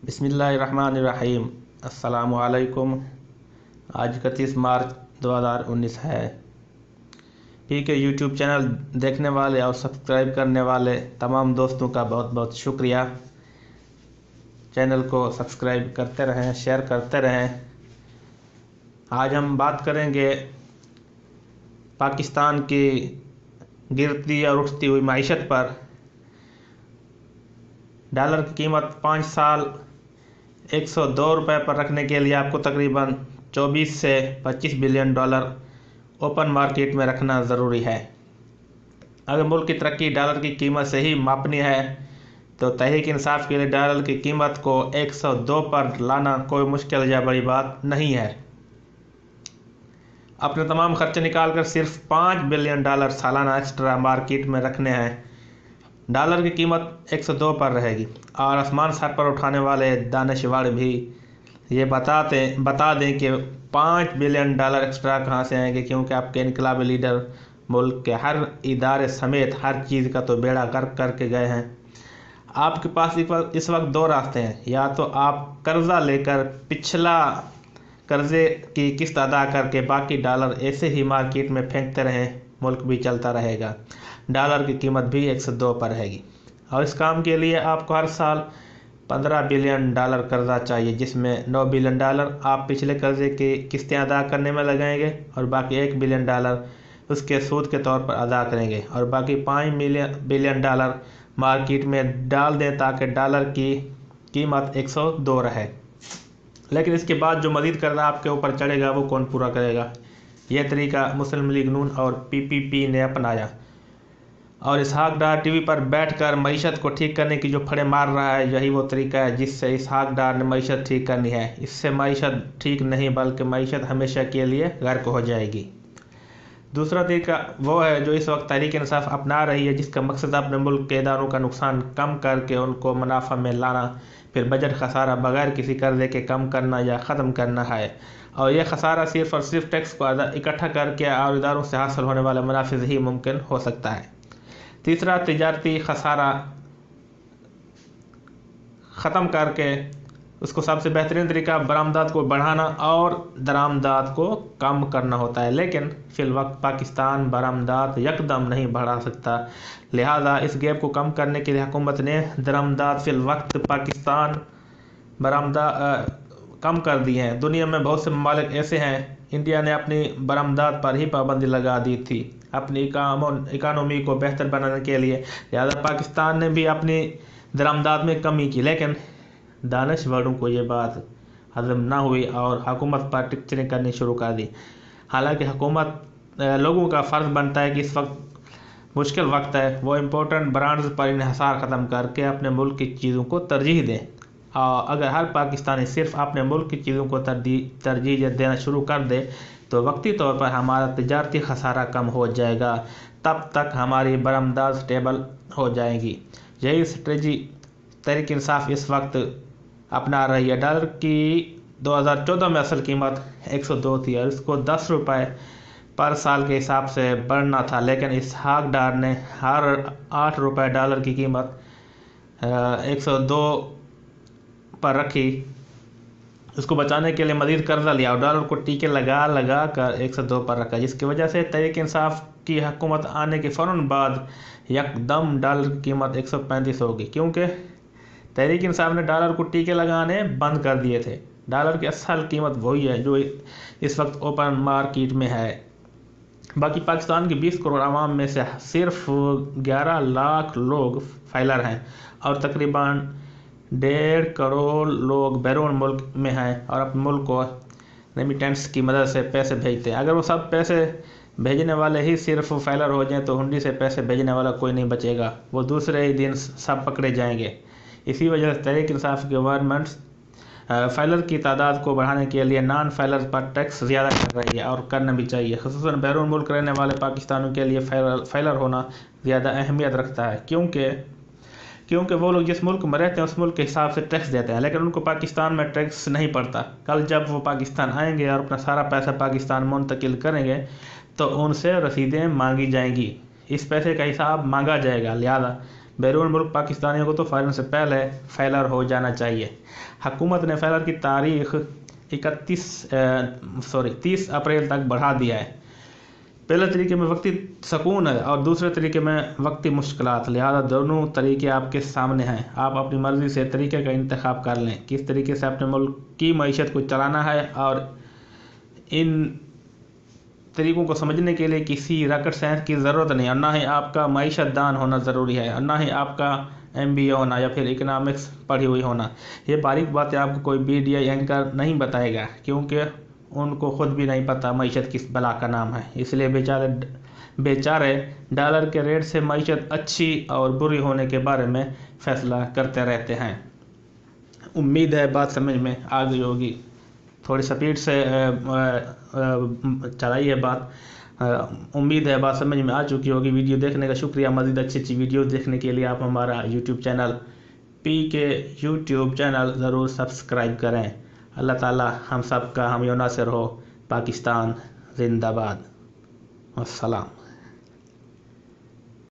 बिस्मिल्लाहिर्रहमानिर्रहीम। अस्सलामुअलैकुम। आज 31 मार्च 2019 है। ठीक है, यूट्यूब चैनल देखने वाले और सब्सक्राइब करने वाले तमाम दोस्तों का बहुत बहुत शुक्रिया। चैनल को सब्सक्राइब करते रहें, शेयर करते रहें। आज हम बात करेंगे पाकिस्तान की गिरती और उठती हुई माइशत पर। डॉलर की कीमत 5 साल 102 रुपये पर रखने के लिए आपको तकरीबन 24 से 25 बिलियन डॉलर ओपन मार्केट में रखना ज़रूरी है। अगर मुल्क की तरक्की डॉलर की कीमत से ही मापनी है तो तहरीक इंसाफ के लिए डॉलर की कीमत को 102 पर लाना कोई मुश्किल या बड़ी बात नहीं है। अपने तमाम खर्चे निकालकर सिर्फ 5 बिलियन डॉलर सालाना एक्स्ट्रा मार्केट में रखने हैं। डॉलर की कीमत 102 पर रहेगी और आसमान सर पर उठाने वाले दानिशवर भी ये बता दें कि 5 बिलियन डॉलर एक्स्ट्रा कहाँ से आएंगे, क्योंकि आपके इनकलाबी लीडर मुल्क के हर इदारे समेत हर चीज़ का तो बेड़ा गर्क करके गए हैं। आपके पास इस वक्त दो रास्ते हैं। या तो आप कर्जा लेकर पिछला कर्जे की किस्त अदा करके बाकी डॉलर ऐसे ही मार्केट में फेंकते रहें, मुल्क भी चलता रहेगा, डॉलर की कीमत भी 102 पर रहेगी। और इस काम के लिए आपको हर साल 15 बिलियन डॉलर कर्जा चाहिए, जिसमें 9 बिलियन डॉलर आप पिछले कर्जे की किस्तें अदा करने में लगाएंगे और बाकी 1 बिलियन डॉलर उसके सूद के तौर पर अदा करेंगे और बाकी 5 बिलियन डॉलर मार्केट में डाल दें ताकि डॉलर की कीमत 102 रहे। लेकिन इसके बाद जो मज़ीद कर्जा आपके ऊपर चढ़ेगा वो कौन पूरा करेगा? यह तरीका मुस्लिम लीग नून और PPP ने अपनाया और इसहाक डार टीवी पर बैठकर मईशत को ठीक करने की जो फड़े मार रहा है, यही वो तरीका है जिससे इसहाक डार ने मईशत ठीक करनी है। इससे मईशत ठीक नहीं बल्कि मईशत हमेशा के लिए गर्क हो जाएगी। दूसरा तरीका वो है जो इस वक्त तहरीक इंसाफ अपना रही है, जिसका मकसद अपने मुल्क के इदारों का नुकसान कम करके उनको मुनाफा में लाना, फिर बजट खसारा बगैर किसी कर्जे के कम करना या ख़त्म करना है। और यह खसारा सिर्फ और सिर्फ टैक्स को इकट्ठा करके और इदारों से हासिल होने वाले मुनाफे से ही मुमकिन हो सकता है। तीसरा, तिजारती खसारा ख़त्म करके उसको सबसे बेहतरीन तरीका बरामदात को बढ़ाना और दरामदात को कम करना होता है। लेकिन फिल वक्त पाकिस्तान बरामदात यकदम नहीं बढ़ा सकता, लिहाजा इस गैप को कम करने के लिए हुकूमत ने दरामदात फिल वक्त पाकिस्तान बरामदात कम कर दी हैं। दुनिया में बहुत से ममालिक ऐसे हैं, इंडिया ने अपनी बरामदात पर ही पाबंदी लगा दी थी अपनी इकानमी को बेहतर बनाने के लिए, लिहाजा पाकिस्तान ने भी अपनी दरामदात में कमी की। लेकिन दानिशवरों को ये बात हजम ना हुई और हुकूमत पर टिक्चरें करनी शुरू कर दी। हालांकि हुकूमत लोगों का फ़र्ज़ बनता है कि इस वक्त मुश्किल वक्त है, वो इम्पोर्टेंट ब्रांड्स पर इन्हिसार ख़त्म करके अपने मुल्क की चीज़ों को तरजीह दें। और अगर हर पाकिस्तानी सिर्फ अपने मुल्क की चीज़ों को तरजीह देना शुरू कर दे तो वक्ती तौर पर हमारा तिजारती खसारा कम हो जाएगा, तब तक हमारी बरामदात स्टेबल हो जाएगी। यही स्ट्रेटजी तहरीक इंसाफ इस वक्त अपना रही है। डॉलर की 2014 में असल कीमत 102 थी और इसको 10 रुपये पर साल के हिसाब से बढ़ना था, लेकिन इसहाक डार ने हर 8 रुपये डॉलर की कीमत 102 पर रखी। उसको बचाने के लिए मज़ीद कर्जा लिया और डॉलर को टीके लगा कर 102 पर रखा, जिसकी वजह से तहरीक इंसाफ की हुकूमत आने के फ़ौरन बाद यकदम डॉलर की कीमत 135 होगी, क्योंकि तहरीक इंसाफ ने डॉलर को टीके लगाने बंद कर दिए थे। डॉलर की असल कीमत वही है जो इस वक्त ओपन मार्केट में है। बाकी पाकिस्तान के 20 करोड़ आवाम में से सिर्फ 11 लाख लोग फाइलर हैं और तकरीबन 1.5 करोड़ लोग बैरून मुल्क में हैं और अपने मुल्क को रेमिटेंस की मदद से पैसे भेजते हैं। अगर वो सब पैसे भेजने वाले ही सिर्फ फाइलर हो जाएं तो हुंडी से पैसे भेजने वाला कोई नहीं बचेगा, वो दूसरे ही दिन सब पकड़े जाएंगे। इसी वजह से तहरीक इंसाफ गवर्नमेंट फाइलर की तादाद को बढ़ाने के लिए नॉन फाइलर पर टैक्स ज़्यादा कर रही है और करना भी चाहिए। ख़ुसूसन बैरून मुल्क रहने वाले पाकिस्तानियों के लिए फाइलर होना ज़्यादा अहमियत रखता है, क्योंकि वो लोग जिस मुल्क में रहते हैं उस मुल्क के हिसाब से टैक्स देते हैं, लेकिन उनको पाकिस्तान में टैक्स नहीं पड़ता। कल जब वो पाकिस्तान आएंगे और अपना सारा पैसा पाकिस्तान मुंतकिल करेंगे तो उनसे रसीदें मांगी जाएंगी, इस पैसे का हिसाब मांगा जाएगा। लिहाजा बैरून मुल्क पाकिस्तानियों को तो फ़ौरन से पहले फेलर हो जाना चाहिए। हुकूमत ने फेलर की तारीख 30 अप्रैल तक बढ़ा दिया है। पहले तरीके में वक्ती सुकून है और दूसरे तरीके में वक्ती मुश्किलात, लिहाजा दोनों तरीके आपके सामने हैं। आप अपनी मर्ज़ी से तरीके का इंतखाब कर लें किस तरीके से अपने मुल्क की मईशत को चलाना है, और इन तरीक़ों को समझने के लिए किसी रॉकेट साइंस की ज़रूरत नहीं, और ना ही आपका मईशत दान होना ज़रूरी है, और ना ही आपका MBA होना या फिर इकनॉमिक्स पढ़ी हुई होना। ये बारीक बातें आपको कोई BDI एंकर नहीं बताएगा, क्योंकि उनको खुद भी नहीं पता मईशत किस बला का नाम है। इसलिए बेचारे डॉलर के रेट से मईशत अच्छी और बुरी होने के बारे में फ़ैसला करते रहते हैं। उम्मीद है बात समझ में आ गई होगी। थोड़ी स्पीड से चलाई है बात। उम्मीद है बात समझ में आ चुकी होगी। वीडियो देखने का शुक्रिया। मज़ीद अच्छी वीडियो देखने के लिए आप हमारा YouTube channel PK YouTube channel ज़रूर सब्सक्राइब करें। अल्लाह ताला हम सब का हम नासिर हो। पाकिस्तान जिंदाबाद। अस्सलाम।